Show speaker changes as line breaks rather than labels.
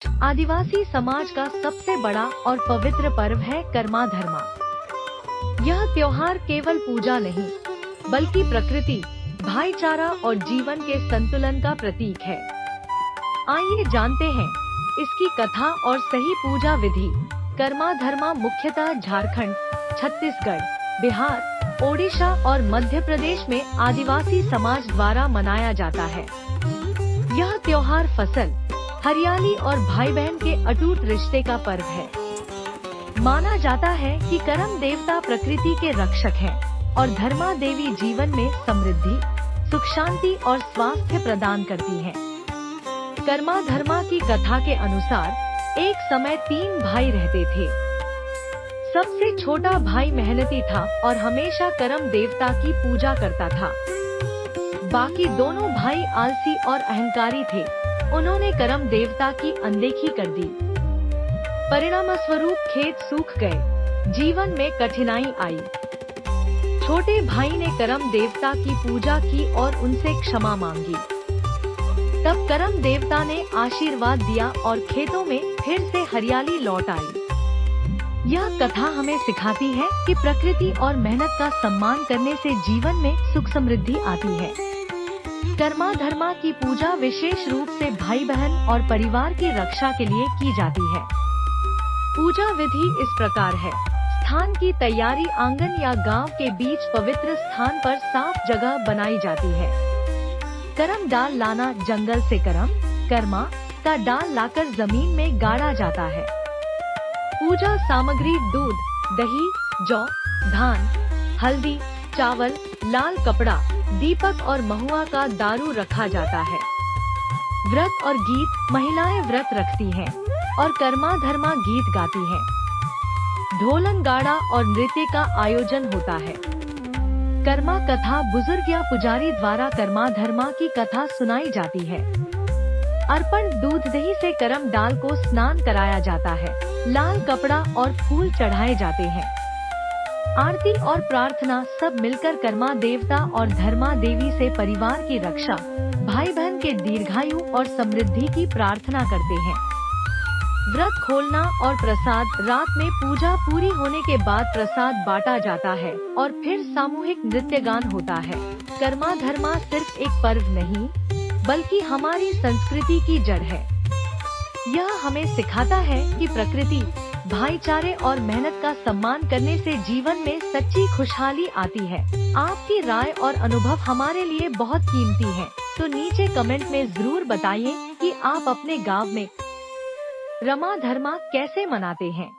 आदिवासी समाज का सबसे बड़ा और पवित्र पर्व है कर्मा धर्मा। यह त्योहार केवल पूजा नहीं, बल्कि प्रकृति, भाईचारा और जीवन के संतुलन का प्रतीक है। आइए जानते हैं इसकी कथा और सही पूजा विधि। कर्मा धर्मा मुख्यतः झारखंड, छत्तीसगढ़, बिहार, ओडिशा और मध्य प्रदेश में आदिवासी समाज द्वारा मनाया जाता है। यह त्योहार फसल, हरियाली और भाई बहन के अटूट रिश्ते का पर्व है। माना जाता है कि करम देवता प्रकृति के रक्षक हैं और धर्मा देवी जीवन में समृद्धि, सुख शांति और स्वास्थ्य प्रदान करती हैं। कर्मा धर्मा की कथा के अनुसार एक समय 3 भाई रहते थे। सबसे छोटा भाई मेहनती था और हमेशा करम देवता की पूजा करता था। बाकी दोनों भाई आलसी और अहंकारी थे। उन्होंने करम देवता की अनदेखी कर दी। परिणाम स्वरूप खेत सूख गए, जीवन में कठिनाई आई। छोटे भाई ने करम देवता की पूजा की और उनसे क्षमा मांगी। तब करम देवता ने आशीर्वाद दिया और खेतों में फिर से हरियाली लौट आई। यह कथा हमें सिखाती है कि प्रकृति और मेहनत का सम्मान करने से जीवन में सुख समृद्धि आती है। कर्मा धर्मा की पूजा विशेष रूप से भाई बहन और परिवार की रक्षा के लिए की जाती है। पूजा विधि इस प्रकार है। स्थान की तैयारी आंगन या गांव के बीच पवित्र स्थान पर साफ जगह बनाई जाती है। करम डाल लाना, जंगल से कर्मा का डाल लाकर जमीन में गाड़ा जाता है। पूजा सामग्री दूध, दही, जौ, धान, हल्दी, चावल, लाल कपड़ा, दीपक और महुआ का दारू रखा जाता है। व्रत और गीत, महिलाएं व्रत रखती हैं और कर्मा धर्मा गीत गाती हैं। ढोलन गाड़ा और नृत्य का आयोजन होता है। कर्मा कथा, बुजुर्ग या पुजारी द्वारा कर्मा धर्मा की कथा सुनाई जाती है। अर्पण, दूध दही से करम डाल को स्नान कराया जाता है। लाल कपड़ा और फूल चढ़ाए जाते हैं। आरती और प्रार्थना, सब मिलकर कर्मा देवता और धर्मा देवी से परिवार की रक्षा, भाई बहन के दीर्घायु और समृद्धि की प्रार्थना करते हैं। व्रत खोलना और प्रसाद, रात में पूजा पूरी होने के बाद प्रसाद बांटा जाता है और फिर सामूहिक नृत्य गान होता है। कर्मा धर्मा सिर्फ एक पर्व नहीं, बल्कि हमारी संस्कृति की जड़ है। यह हमें सिखाता है कि प्रकृति, भाईचारे और मेहनत का सम्मान करने से जीवन में सच्ची खुशहाली आती है। आपकी राय और अनुभव हमारे लिए बहुत कीमती है, तो नीचे कमेंट में जरूर बताइए कि आप अपने गांव में रमा धर्मा कैसे मनाते हैं।